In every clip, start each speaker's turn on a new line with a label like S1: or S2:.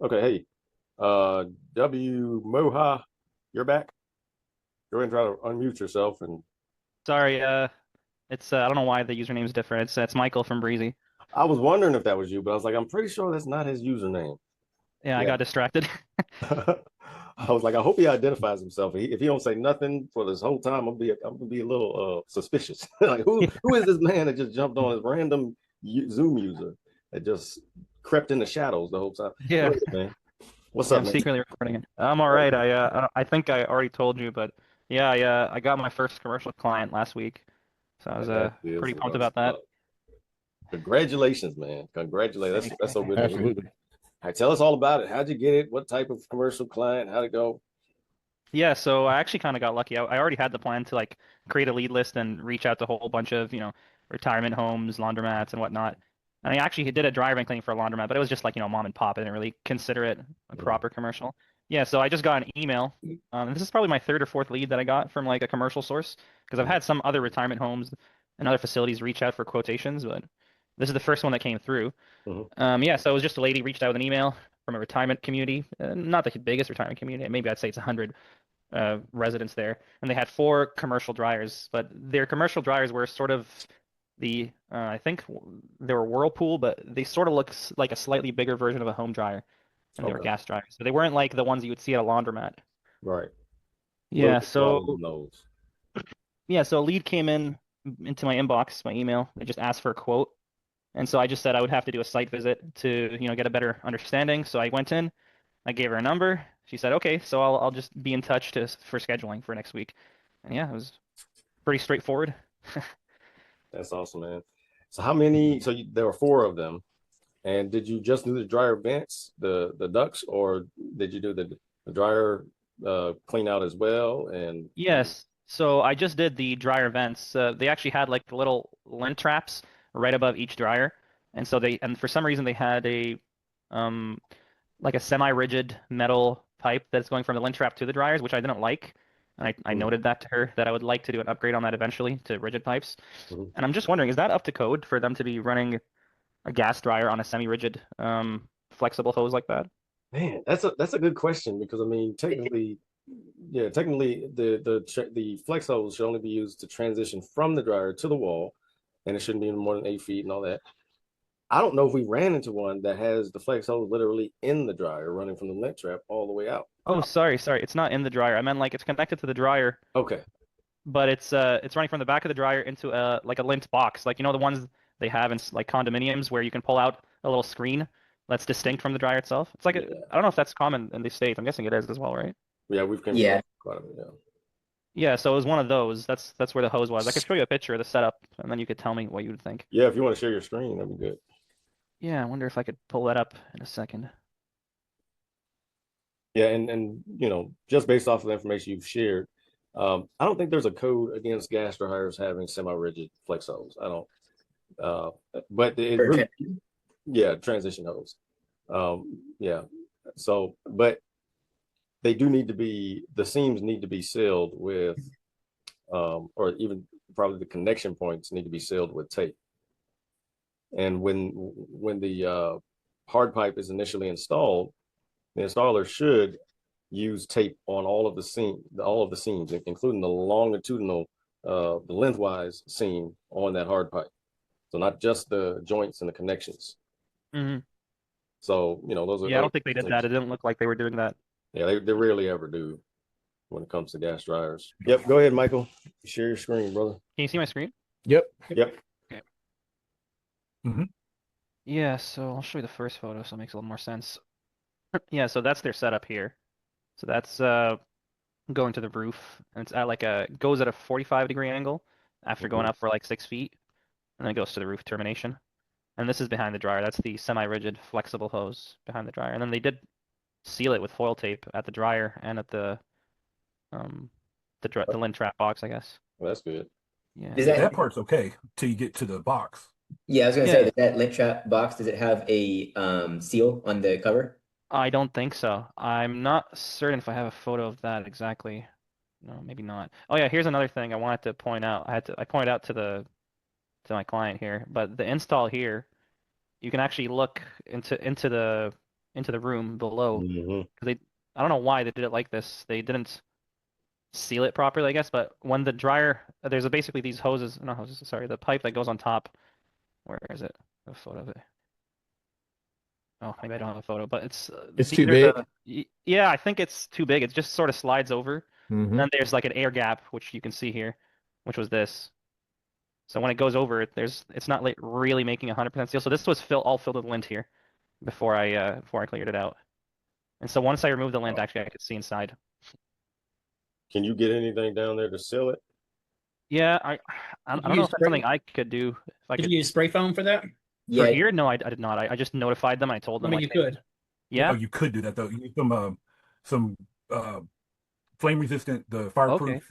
S1: Okay, hey, W Moha, you're back. Go ahead and try to unmute yourself. And
S2: Sorry, it's I don't know why the username is different. It's Michael from Breezy.
S1: I was wondering if that was you, but I was like, I'm pretty sure that's not his username.
S2: Yeah, I
S1: Yeah.
S2: got distracted.
S1: I was like, I hope he identifies himself. If he don't say nothing for this whole time, I'm gonna be a little suspicious. Like, who is this man that just jumped on this random Zoom user that just crept in the shadows the whole time? Go
S2: Yeah,
S1: ahead, man. What's
S2: yeah,
S1: up,
S2: I'm
S1: man?
S2: secretly recording it. I'm all right. I think I already told you, but yeah, I got my first commercial client last week, so I was
S1: That is
S2: pretty pumped
S1: what's
S2: about that.
S1: up. Congratulations, man. Congratulations.
S2: Thank
S1: That's
S2: you.
S1: so good to hear.
S3: Absolutely.
S1: All right, tell us all about it. How'd you get it? What type of commercial client? How'd it go?
S2: Yeah, so I actually kind of got lucky. I already had the plan to like create a lead list and reach out to a whole bunch of, retirement homes, laundromats and whatnot. And I actually did a dryer vent cleaning for a laundromat, but it was just like, mom and pop. I didn't really consider it a
S1: Mhm.
S2: proper commercial. Yeah, so I just got an email. And this is probably my third or fourth lead that I got from like a commercial source because I've had some other retirement homes and other facilities reach out for quotations, but this is the first one that came through.
S1: Mhm.
S2: Yeah, so it was just a lady reached out with an email from a retirement community, not the biggest retirement community. Maybe I'd say it's 100 residents there, and they had four commercial dryers, but their commercial dryers were sort of I think they were Whirlpool, but they sort of look like a slightly bigger version of a home dryer, and they were
S1: Okay.
S2: gas dryers. So they weren't like the ones you would see at a laundromat.
S1: Right. A little
S2: Yeah,
S1: bit smaller
S2: so
S1: than those.
S2: a lead came in into my inbox, my email. They just asked for a quote. And so I just said I would have to do a site visit to, get a better understanding. So I went in, I gave her a number. She said, "Okay, so I'll just be in touch for scheduling for next week." And yeah, it was pretty straightforward.
S1: That's awesome, man. So how many? There were four of them, and did you just do the dryer vents, the ducts, or did you do the dryer clean out as well? And
S2: Yes. So I just did the dryer vents. They actually had like the little lint traps right above each dryer. And for some reason they had um like a semi-rigid metal pipe that's going from the lint trap to the dryers, which I didn't like. And I
S1: Mhm.
S2: noted that to her that I would like to do an upgrade on that eventually to rigid pipes.
S1: Mhm.
S2: And I'm just wondering, is that up to code for them to be running a gas dryer on a semi-rigid flexible hose like that?
S1: Man, that's a good question because I mean, technically, yeah, technically the flex hose should only be used to transition from the dryer to the wall, and it shouldn't be more than 8 feet and all that. I don't know if we ran into one that has the flex hose literally in the dryer, running from the lint trap all the way out.
S2: Oh, sorry. It's not in the dryer. I meant like it's connected to the dryer,
S1: Okay.
S2: but it's running from the back of the dryer into a like a lint box, like the ones they have in like condominiums where you can pull out a little screen that's distinct from the dryer itself. It's like
S1: Yeah.
S2: I don't know if that's common in the States. I'm guessing it is as well, right?
S1: Yeah, we've came across
S3: Yeah.
S1: quite a bit. Yeah.
S2: Yeah, so it was one of those. That's where the hose was. I could show you a picture of the setup, and then you could tell me what you would think.
S1: Yeah, if you want to share your screen, that'd be good.
S2: Yeah, I wonder if I could pull that up in a second.
S1: Yeah, and just based off of the information you've shared, I don't think there's a code against gas dryers having semi-rigid flex hose. I don't. Uh, but it
S3: For
S1: really,
S3: trans-
S1: yeah, transition hose. Yeah. So, but they do need to be the seams need to be sealed with, or even probably the connection points need to be sealed with tape. And when the hard pipe is initially installed, the installer should use tape on all of the seams, including the longitudinal, the lengthwise seam on that hard pipe. So not just the joints and the connections.
S2: Hmm.
S1: So
S2: Yeah, I don't think they did that. It didn't look like they were doing that.
S1: yeah, they rarely ever do when it comes to gas dryers. Yep. Go ahead, Michael. Share your screen, brother.
S2: Can you see my screen?
S3: Yep.
S1: Yep.
S2: Okay.
S3: hmm
S2: Yeah, so I'll show you the first photo so it makes a little more sense. Yeah, so that's their setup here. So that's going to the roof, and it's at like goes at a 45-degree angle after going
S1: Mhm.
S2: up for like 6 feet, and then it goes to the roof termination. And this is behind the dryer. That's the semi-rigid flexible hose behind the dryer. And then they did seal it with foil tape at the dryer and at um the lint trap box, I guess.
S1: Well, that's good.
S2: Yeah.
S3: Does
S2: Yeah.
S3: that,
S4: That part's okay till you get to the box.
S3: yeah, I was gonna say
S2: Yeah,
S3: that lint trap box, does it have a seal on the cover?
S2: I don't think so. I'm not certain if I have a photo of that exactly. No, maybe not. Oh yeah, here's another thing I wanted to point out. I pointed out to my client here, but the install here, you can actually look into the into the room below.
S1: Mhm.
S2: Because I don't know why they did it like this. They didn't seal it properly, I guess. But when the dryer, there's basically these hoses, not hoses, sorry, the pipe that goes on top. Where is it? A photo of it. Oh, maybe I don't have a photo, but
S5: It's
S2: these
S5: too
S2: are
S5: big.
S2: yeah, I think it's too big. It just sort of slides over.
S5: Hmm.
S2: And then there's like an air gap, which you can see here, which was this. So when it goes over, it's not like really making 100% seal. So this was all filled with lint here before I cleared it out. And so once I removed the lint, actually I could see inside.
S1: Can you get anything down there to seal it?
S2: Yeah, I
S6: Did
S2: don't
S6: you
S2: know
S6: use
S2: if that's
S6: spray-
S2: something I could do. If I
S6: Did
S2: could
S6: you use spray foam for that?
S2: for
S3: Yeah,
S2: here, no, I did not. I just notified them. I told
S6: I
S2: them
S6: mean,
S2: like,
S6: you
S2: hey,
S6: could.
S2: yeah,
S4: Oh, you could do that though. You need some flame resistant, the fireproof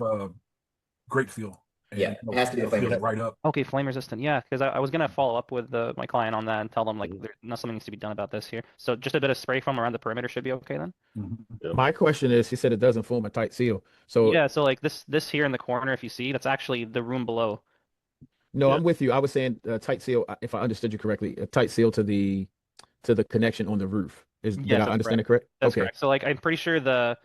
S4: grate seal. And
S3: Yeah, it has to be the
S4: it'll
S3: flame
S4: seal that
S3: resistant.
S4: right up.
S2: okay, flame resistant. Yeah, because I was gonna follow up with my client on that and tell them like
S1: Mhm.
S2: something needs to be done about this here. So just a bit of spray foam around the perimeter should be okay then.
S4: Mhm.
S1: Yeah.
S5: My question is, he said it doesn't form a tight seal. So
S2: Yeah, so like this here in the corner, if you see, that's actually the room below.
S5: no,
S1: Yeah.
S5: I'm with you. I was saying tight seal, if I understood you correctly, a tight seal to the connection on the roof. Did
S2: Yes,
S5: I
S2: that's
S5: understand it correct?
S2: That's
S5: Okay.
S2: correct. So like I'm pretty sure the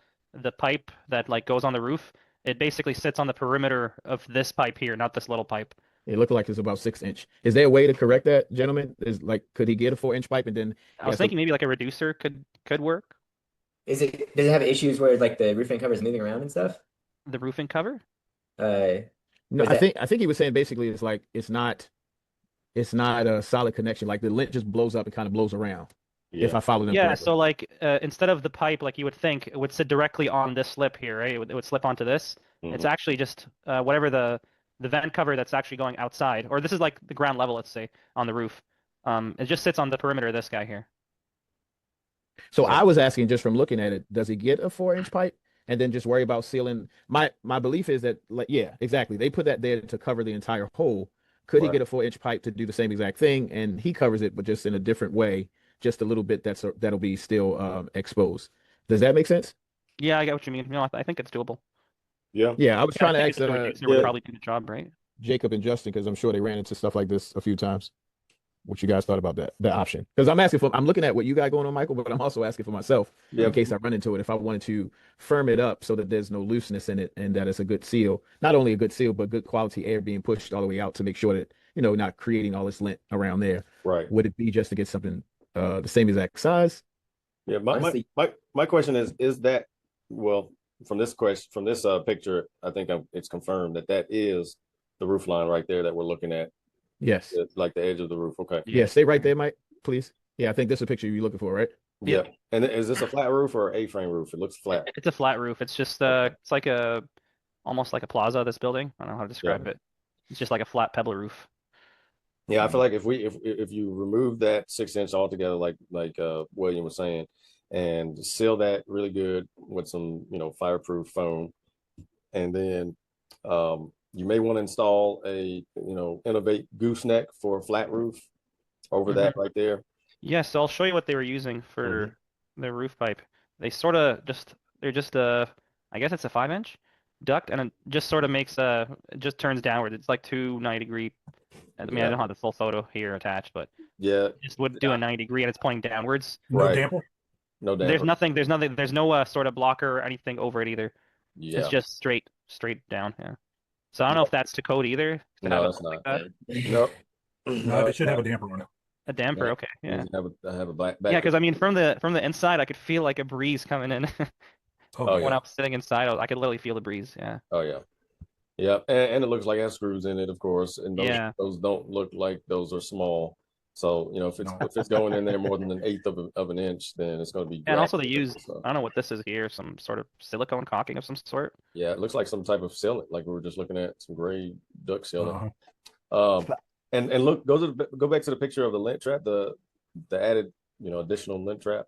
S2: pipe that like goes on the roof, it basically sits on the perimeter of this pipe here, not this little pipe.
S5: It looked like it's about 6 inch. Is there a way to correct that, gentlemen? Is like, could he get a 4 inch pipe and then
S2: I was thinking maybe like a reducer could work.
S3: does it have issues where like the roofing cover is moving around and stuff?
S2: The roofing cover?
S5: no,
S3: Is
S5: I
S3: that-
S5: think he was saying basically it's like it's not a solid connection. Like the lint just blows up and kind of blows around.
S1: Yeah.
S5: If I follow them
S2: Yeah,
S5: correctly.
S2: so like instead of the pipe, like you would think, it would sit directly on this slip here, right? It would slip onto this. It's
S1: Mhm.
S2: actually just whatever the vent cover that's actually going outside, or this is like the ground level, let's say, on the roof. It just sits on the perimeter of this guy here.
S5: So I was asking just from looking at it, does he get a 4 inch pipe and then just worry about sealing? My belief is that, like, yeah, exactly. They put that there to cover the entire hole. Could he
S1: Right.
S5: get a 4 inch pipe to do the same exact thing? And he covers it, but just in a different way, just a little bit that'll be still exposed. Does that make sense?
S2: Yeah, I get what you mean. No, I think it's doable.
S1: Yeah.
S5: Yeah, I was
S2: Yeah,
S5: trying to
S2: I
S5: ask
S2: think a reducer would
S1: yeah.
S2: probably do the job, right?
S5: Jacob and Justin because I'm sure they ran into stuff like this a few times. What you guys thought about that option? Because I'm looking at what you got going on, Michael, but I'm also asking for myself
S1: Yeah.
S5: in case I run into it. If I wanted to firm it up so that there's no looseness in it and that it's a good seal, not only a good seal, but good quality air being pushed all the way out to make sure that not creating all this lint around there.
S1: Right.
S5: Would it be just to get something the same exact size?
S1: Yeah.
S3: Honestly-
S1: My question is that, well, from this picture, I think it's confirmed that is the roof line right there that we're looking at.
S5: Yes.
S1: It's like the edge of the roof. Okay.
S5: Yeah. Stay right there, Mike, please. Yeah, I think this is a picture you're looking for, right?
S1: Yeah. And is this a flat roof or A-frame roof? It looks flat.
S2: It's a flat roof. It's just it's like almost like a plaza, this building. I don't know how to describe it. It's just like a flat pebble roof.
S1: Yeah, I feel like if you remove that 6 inch altogether, like William was saying, and seal that really good with some fireproof foam, and then you may want to install a Innovate gooseneck for a flat roof over that right there.
S2: Yeah, so I'll show you what they were using for their roof pipe. They're just I guess it's a 5-inch duct, and it just sort of makes it just turns downward. It's like 290-degree. I mean, I don't have the full photo here attached, but
S1: Yeah,
S2: it just would do a 90-degree, and it's pointing downwards.
S4: No
S1: Right.
S4: damper.
S1: no damper.
S2: There's no sort of blocker or anything over it either.
S1: Yeah,
S2: It's just straight down. Yeah. So I don't know if that's to code either. To
S1: no,
S2: have it
S1: that's
S2: like
S1: not.
S2: that.
S1: No,
S4: No, it should have a damper on it.
S2: A damper,
S1: Yeah.
S2: okay, yeah.
S1: Have a back.
S2: Yeah, because I mean, from the inside, I could feel like a breeze coming in.
S1: Oh,
S2: When
S1: yeah.
S2: I was sitting inside, I could literally feel the breeze. Yeah.
S1: Oh yeah, yeah, and it looks like it has screws in it, of course, and those don't look like those are small. So if it's going in there more than an eighth of an inch, then it's going to be.
S2: And also they
S1: drafted.
S2: use,
S1: So,
S2: I don't know what this is here, some sort of silicone caulking of some sort.
S1: yeah, it looks like some type of sealant, like we were just looking at some gray duct sealant.
S4: Uh-huh.
S1: And look, go back to the picture of the lint trap, the added additional lint trap.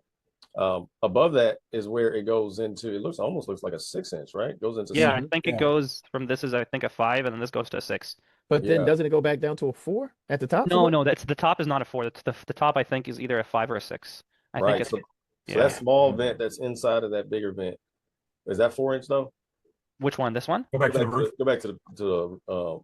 S1: Above that is where it goes into. It almost looks like a 6-inch, right? It goes into
S2: Yeah, I
S1: 6.
S2: think it goes from this is I think a 5, and then this goes to a 6.
S5: But
S1: Yeah.
S5: then doesn't it go back down to a 4 at the top?
S2: No, that's the top is not a 4. That's the top I think is either a 5 or a 6. I
S1: Right.
S2: think it's
S1: So
S2: yeah.
S1: that small vent that's inside of that bigger vent, is that 4 inch though?
S2: Which one? This one?
S4: Go back to the roof.
S1: Go back to the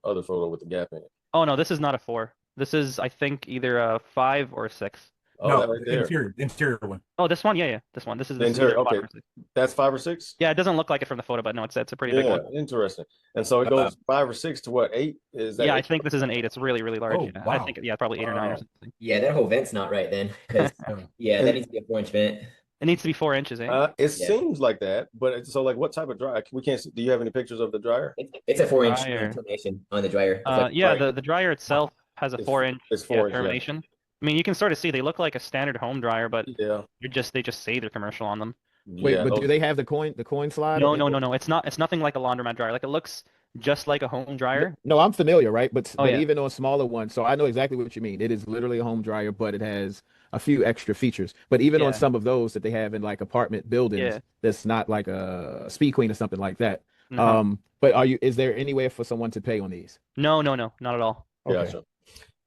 S1: other photo with the gap in it.
S2: Oh no, this is not a 4. This is I think either a 5 or a 6.
S1: Oh,
S4: No,
S1: that right
S4: the
S1: there.
S4: interior one.
S2: Oh, this one? Yeah. This one. This is
S1: The
S2: this is
S1: interior.
S2: either
S1: Okay,
S2: 5 or 6.
S1: that's 5 or 6.
S2: Yeah, it doesn't look like it from the photo, but no, it's a pretty big
S1: Yeah,
S2: one.
S1: interesting. And so it goes 5 or 6 to what, 8? Is that
S2: Yeah, I
S1: 8?
S2: think this is an 8. It's really, really large.
S4: Oh,
S2: Yeah. I
S4: wow.
S2: think probably 8 or 9 or
S1: Wow.
S2: something.
S3: Yeah, that whole vent's not right then. Because yeah, that
S1: And
S3: needs to be a 4-inch vent.
S2: It needs to be 4 inches, eh?
S1: it
S3: Yeah.
S1: seems like that, but so like what type of dryer? We can't see. Do you have any pictures of the dryer?
S3: It's a 4-inch
S2: Dryer.
S3: termination on the dryer. It's like
S2: Yeah,
S1: Right.
S2: the dryer itself has a
S1: It's
S2: 4-inch
S1: it's 4 inch, yeah.
S2: termination. I mean, you can sort of see they look like a standard home dryer, but
S1: Yeah.
S2: they just say they're commercial on them.
S5: Wait,
S1: Yeah,
S5: but do
S1: those,
S5: they have the coin slide?
S2: No, no, no, no. It's nothing like a laundromat dryer. Like it looks just like a home dryer.
S5: No, I'm familiar, right? But
S2: Oh yeah.
S5: even on smaller ones, so I know exactly what you mean. It is literally a home dryer, but it has a few extra features. But even on
S2: Yeah.
S5: some of those that they have in like apartment buildings,
S2: Yeah.
S5: that's not like a Speed Queen or something like that.
S2: Uh-huh.
S5: But is there any way for someone to pay on these?
S2: No, not at all.
S5: Okay.
S1: gotcha.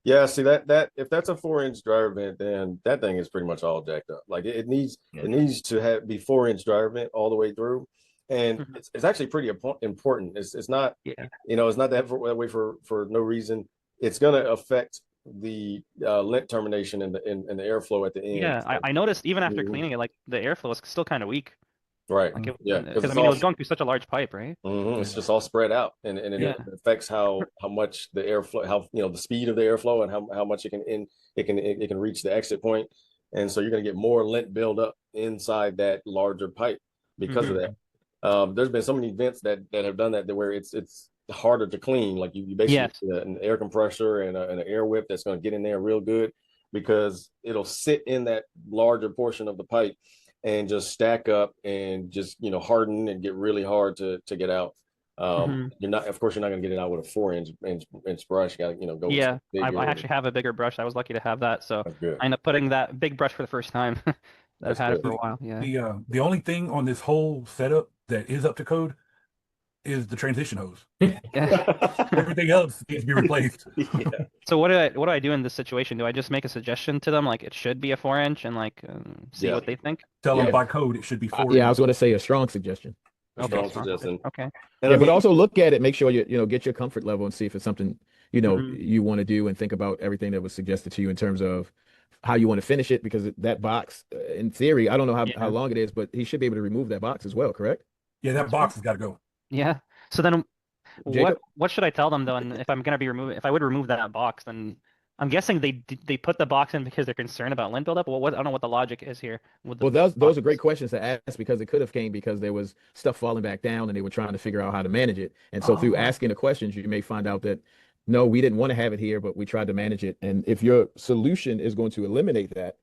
S1: Yeah, see that if that's a 4 inch dryer vent, then that thing is pretty much all jacked up. Like it needs to be 4 inch dryer vent all the way through, and
S2: Mhm.
S1: it's actually pretty important. It's not
S2: Yeah.
S1: it's not that way for no reason. It's going to affect the lint termination and the airflow at the end.
S2: Yeah, I noticed even after
S1: Mhm.
S2: cleaning it, like the airflow is still kind of weak.
S1: Right.
S2: Like
S1: Yeah,
S2: because I
S1: it's
S2: mean it
S1: all
S2: was going through such a large pipe, right?
S1: it's just all spread out, and it
S2: Yeah.
S1: affects how much the airflow, how the speed of the airflow, and how much it can reach the exit point, and so you're going to get more lint build up inside that larger pipe because of
S2: Mhm.
S1: that. There's been so many vents that have done that where it's harder to clean. Like you basically
S2: Yes.
S1: need an air compressor and an air whip that's going to get in there real good because it'll sit in that larger portion of the pipe and just stack up and just harden and get really hard to get out.
S2: Mhm.
S1: You're not, of course, you're not going to get it out with a 4 inch brush. You got to go with
S2: Yeah,
S1: something bigger.
S2: I actually have a bigger brush. I was lucky to have that, so
S1: That's good.
S2: I ended up putting that big brush for the first time. I've
S1: That's
S2: had it
S1: good.
S2: for a while. Yeah.
S4: The only thing on this whole setup that is up to code is the transition hose.
S2: Yeah.
S4: Everything else needs to be replaced.
S1: Yeah.
S2: So what do I do in this situation? Do I just make a suggestion to them like it should be a 4-inch and like see
S1: Yeah.
S2: what they think?
S4: Tell them
S5: Yeah.
S4: by code it should be 4
S5: Yeah, I
S4: inches.
S5: was going to say a strong suggestion.
S1: A strong
S2: strong
S1: suggestion.
S2: Okay.
S1: And
S5: Yeah,
S1: I
S5: but
S1: mean,
S5: also look at it, make sure you get your comfort level and see if it's something
S2: Mhm.
S5: you want to do, and think about everything that was suggested to you in terms of how you want to finish it, because that box, in theory, I don't know how
S2: Yeah.
S5: long it is, but he should be able to remove that box as well, correct?
S4: Yeah, that box has got to go.
S2: Yeah. So then
S5: Jacob?
S2: what should I tell them though? And if I'm gonna be if I would remove that box, then I'm guessing they put the box in because they're concerned about lint buildup. Well, I don't know what the logic is here with the
S5: Well, those
S2: box.
S5: are great questions to ask, because it could have came because there was stuff falling back down and they were trying to figure out how to manage it. And so through
S2: Oh.
S5: asking the questions, you may find out that no, we didn't want to have it here, but we tried to manage it. And if your solution is going to eliminate that,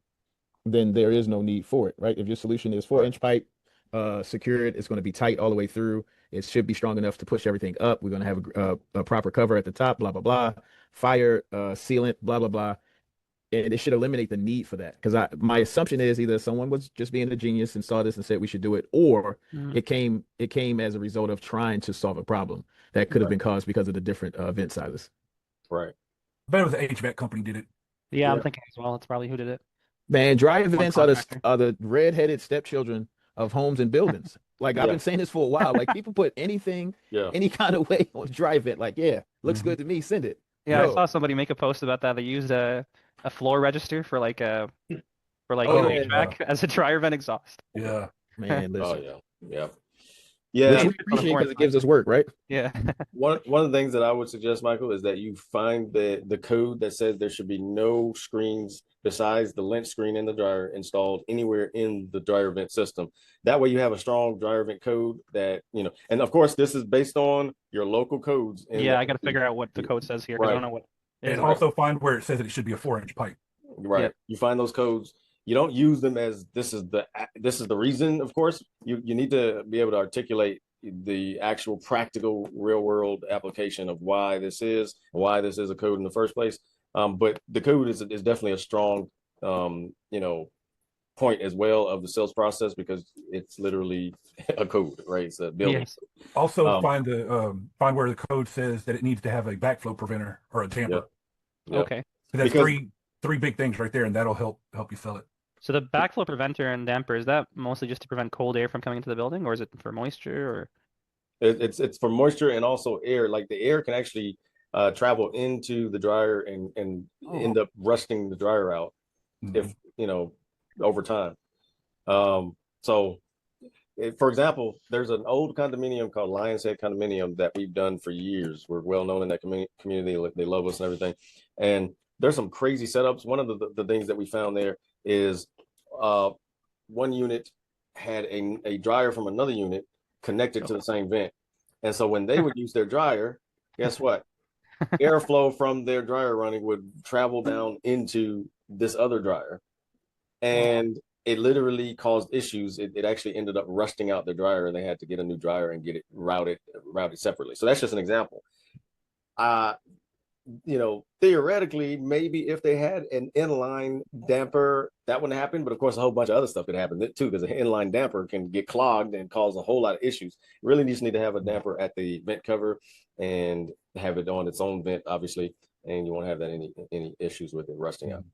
S5: then there is no need for it, right? If your solution is 4-inch pipe, secured, it's going to be tight all the way through. It should be strong enough to push everything up. We're going to have a proper cover at the top, blah, blah, blah, fire sealant, blah, blah, blah. And it should eliminate the need for that. Because my assumption is either someone was just being a genius and saw this and said we should do it, or
S2: Mhm.
S5: it came as a result of trying to solve a problem that could have been caused because of the different vent sizes.
S1: right.
S4: I bet it was the HVAC company did it.
S2: Yeah, I'm
S1: Yeah.
S2: thinking as well. It's probably who did it.
S5: Man, dryer
S2: One
S5: vents
S2: contractor.
S5: are the red-headed stepchildren of homes and buildings. Like I've
S1: Yeah.
S5: been saying this for a while. Like people put anything,
S1: Yeah.
S5: any kind of way on dry vent. Like, yeah, looks good to me. Send it.
S2: Yeah, I
S5: No.
S2: saw somebody make a post about that. They used a floor register for like
S4: Oh,
S2: your
S4: yeah.
S2: HVAC as a dryer vent exhaust.
S4: Yeah.
S5: Man,
S1: Oh
S5: listen.
S1: yeah. Yeah.
S5: Which
S1: Yeah.
S5: we appreciate because it gives us work, right?
S2: Yeah.
S1: One of the things that I would suggest, Michael, is that you find the code that says there should be no screens besides the lint screen in the dryer installed anywhere in the dryer vent system. That way you have a strong dryer vent code that, and of course this is based on your local codes.
S2: Yeah, I got to figure out what the code says here because I
S1: Right.
S2: don't know what it
S4: And
S2: is.
S4: also find where it says that it should be a 4-inch pipe.
S1: Right.
S2: Yep.
S1: You find those codes. You don't use them as this is the reason, of course. You need to be able to articulate the actual practical real world application of why this is a code in the first place. But the code is definitely a strong point as well of the sales process, because it's literally a code, right? It's a building.
S2: Yes.
S4: Also find where the code says that it needs to have a backflow preventer or a damper.
S1: Yeah.
S2: Okay.
S4: So that's
S1: Because-
S4: three big things right there, and that'll help you sell it.
S2: So the backflow preventer and damper, is that mostly just to prevent cold air from coming into the building, or is it for moisture, or?
S1: It's for moisture and also air. Like the air can actually travel into the dryer and end up rusting the dryer out.
S4: Mhm.
S1: If over time. So for example, there's an old condominium called Lions Head Condominium that we've done for years. We're well known in that community. They love us and everything. And there's some crazy setups. One of the things that we found there is one unit had a dryer from another unit connected to the same vent. And so when they would use their dryer, guess what? Airflow from their dryer running would travel down into this other dryer. And it literally caused issues. It actually ended up rusting out the dryer, and they had to get a new dryer and get it routed separately. So that's just an example. Theoretically, maybe if they had an inline damper, that wouldn't happen. But of course, a whole bunch of other stuff could happen too, because an inline damper can get clogged and cause a whole lot of issues. Really just need to have a damper at the vent cover and have it on its own vent, obviously, and you won't have that any issues with it rusting out.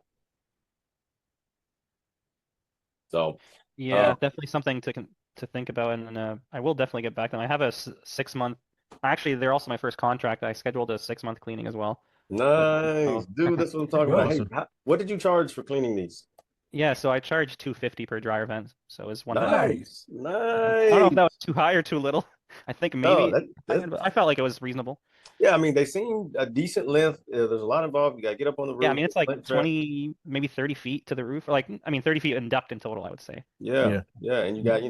S1: So
S2: yeah, definitely something to think about, and I will definitely get back to them. I have a 6-month. Actually, they're also my first contract. I scheduled a 6-month cleaning as well.
S1: nice, dude. That's what I'm talking about. Hey, what did you charge for cleaning these?
S2: Yeah, so I charge $250 per dryer vent, so it's one.
S1: Nice,
S2: I don't know if that was too high or too little. I think maybe I felt like it was reasonable.
S1: Yeah, I mean, they seem a decent length. There's a lot involved. You got to get up on the roof.
S2: Yeah, I mean, it's like 20, maybe 30 feet to the roof. Or 30 feet in depth in total, I would say.
S1: Yeah. And you got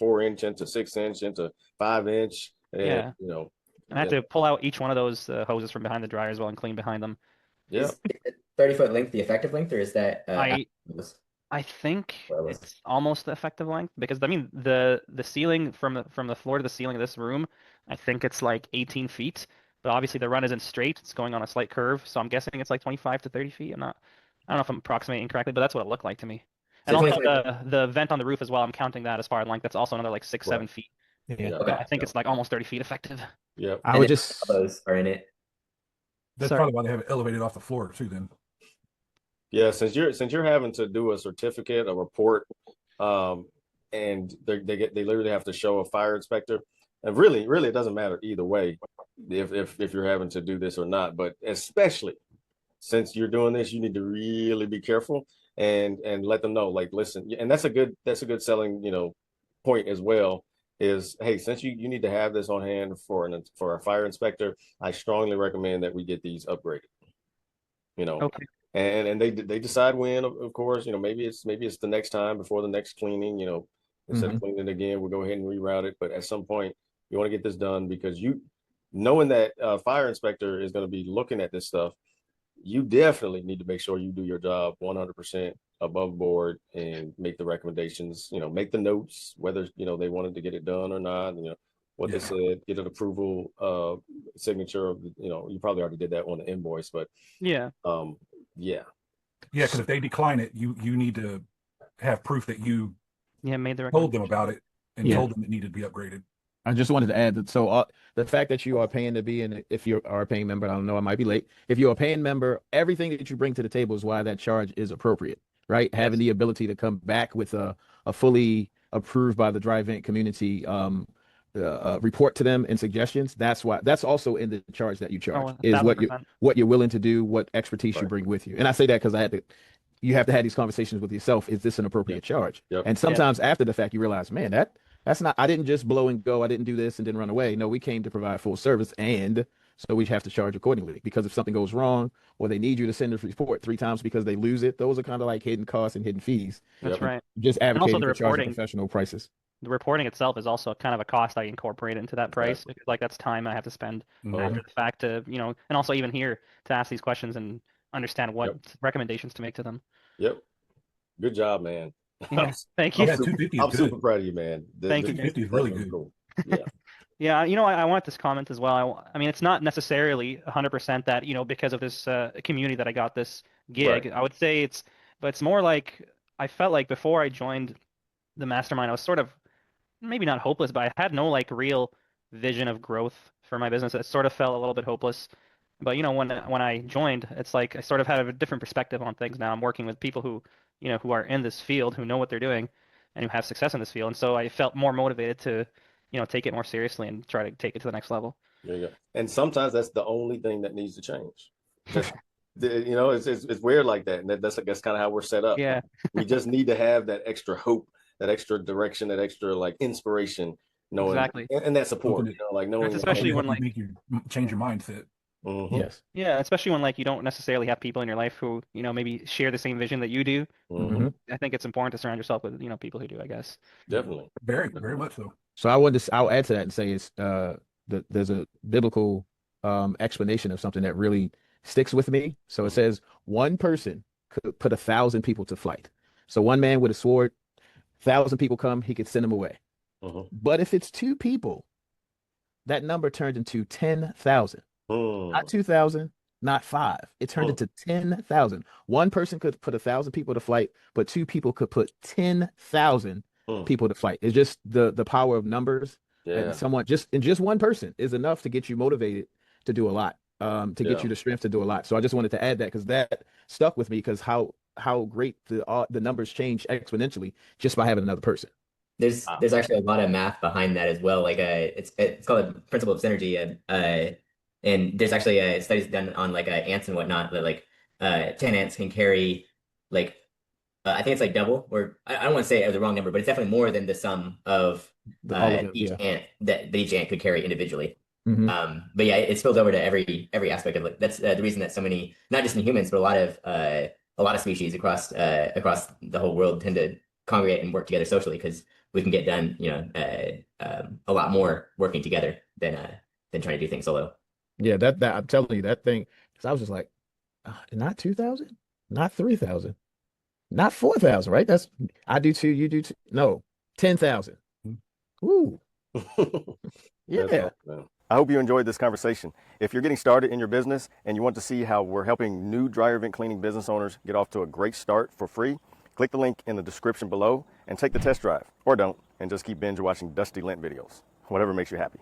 S1: 4-inch into 6-inch into 5-inch.
S2: Yeah.
S1: And
S2: I have to pull out each one of those hoses from behind the dryer as well and clean behind them.
S1: Yeah.
S3: Is 30-foot length the effective length, or is that
S2: I think it's almost the effective length, because I mean the ceiling from the floor to the ceiling of this room, I think it's like 18 feet. But obviously the run isn't straight; it's going on a slight curve. So I'm guessing it's like 25 to 30 feet. I don't know if I'm approximating correctly, but that's what it looked like to me. And also the vent on the roof as well. I'm counting that as far as length. That's also another like 6-7 feet.
S5: Yeah.
S3: Okay.
S2: I think it's like almost 30 feet effective.
S1: Yeah.
S5: I would just.
S3: Those are in it.
S4: That's probably why they have it elevated off the floor too. Then.
S1: Yeah, since you're having to do a certificate, a report, and they literally have to show a fire inspector, and really it doesn't matter either way if you're having to do this or not. But especially since you're doing this, you need to really be careful and let them know, like, listen, and that's a good selling point as well. Is, hey, since you need to have this on hand for a fire inspector, I strongly recommend that we get these upgraded.
S2: Okay.
S1: And they decide when, of course, maybe it's the next time before the next cleaning, instead of cleaning it again, we'll go ahead and reroute it. But at some point, you want to get this done, because knowing that fire inspector is going to be looking at this stuff, you definitely need to make sure you do your job 100% above board and make the recommendations, make the notes, whether, they wanted to get it done or not, what they said, get an approval signature of, you probably already did that on the invoice, but
S2: yeah.
S4: Because if they decline it, you need to have proof that you
S2: made the
S4: told them about it and told them it needed to be upgraded.
S5: I just wanted to add that. So the fact that you are paying to be in, if you are a paying member, I don't know, I might be late. If you're a paying member, everything that you bring to the table is why that charge is appropriate, right? Yes. Having the ability to come back with a fully approved by the Dryer Vent community report to them and suggestions. That's also in the charge that you charge, is what you're willing to do, what expertise you bring with you. And I say that because you have to have these conversations with yourself. Is this an appropriate charge? Yep. And sometimes after the fact, you realize, man, that's not, I didn't just blow and go. I didn't do this and didn't run away. No, we came to provide full service. And so we have to charge accordingly, because if something goes wrong or they need you to send a report 3 times because they lose it, those are kind of like hidden costs and hidden fees.
S2: That's right.
S5: Just advocating for charging professional prices.
S2: The reporting itself is also kind of a cost I incorporate into that price, because like that's time I have to spend after the fact to, and also even here to ask these questions and understand what recommendations to make to them.
S1: Yep. Good job, man.
S2: Yes, thank you.
S1: I'm super proud of you, man.
S2: Thank you.
S4: 250 is really good.
S1: Cool. Yeah.
S2: Yeah, I want this comment as well. I mean, it's not necessarily 100% that, because of this community that I got this gig. Right. I would say it's more like I felt like before I joined the mastermind, I was sort of maybe not hopeless, but I had no like real vision of growth for my business. It sort of felt a little bit hopeless. But when I joined, it's like I sort of have a different perspective on things now. I'm working with people who are in this field, who know what they're doing, and who have success in this field. And so I felt more motivated to take it more seriously and try to take it to the next level.
S1: There you go. And sometimes that's the only thing that needs to change. You know, it's weird like that, and that's kind of how we're set up.
S2: Yeah,
S1: We just need to have that extra hope, that extra direction, that extra like inspiration, knowing
S2: exactly.
S1: and that support. You know, like knowing
S2: That's especially
S4: Help
S2: when
S4: you
S2: like
S4: make you change your mindset.
S1: Mhm,
S5: Yes.
S2: yeah, especially when like you don't necessarily have people in your life who, you know, maybe share the same vision that you do.
S1: mhm,
S5: Mhm.
S2: I think it's important to surround yourself with, you know, people who do, I guess.
S1: definitely.
S4: Very much so.
S5: So I'll add to that and say it's there's a biblical explanation of something that really sticks with me. So it says one person could put 1,000 people to flight. So one man with a sword, 1,000 people come, he could send them away.
S1: Mhm.
S5: But if it's two people, that number turned into 10,000. Not 2,000, not five. It turned into 10,000. One person could put 1,000 people to flight, but two people could put 10,000 people to flight. It's just the power of numbers.
S1: Yeah.
S5: And someone just one person is enough to get you motivated to do a lot, to get you the strength to do a lot. So I just wanted to add that because that stuck with me because how great the numbers change exponentially just by having another person.
S3: There's actually a lot of math behind that as well. Like it's called the principle of synergy, and there's actually studies done on like ants and whatnot that like 10 ants can carry like I think it's like double, or I don't want to say the wrong number, but it's definitely more than the sum of each ant that each ant could carry individually.
S5: Mhm.
S3: But yeah, it spills over to every aspect of it. That's the reason that so many, not just in humans, but a lot of species across the whole world tend to congregate and work together socially because we can get done, you know, a lot more working together than trying to do things solo.
S5: Yeah, that I'm telling you that thing because I was just like, not 2,000, not 3,000, not 4,000, right? That's I do two, you do two. No, 10,000. Ooh, yeah.
S1: That's awesome, man. I hope you enjoyed this conversation. If you're getting started in your business and you want to see how we're helping new dryer vent cleaning business owners get off to a great start for free, click the link in the description below and take the test drive, or don't, and just keep binge watching Dusty Lint videos, whatever makes you happy.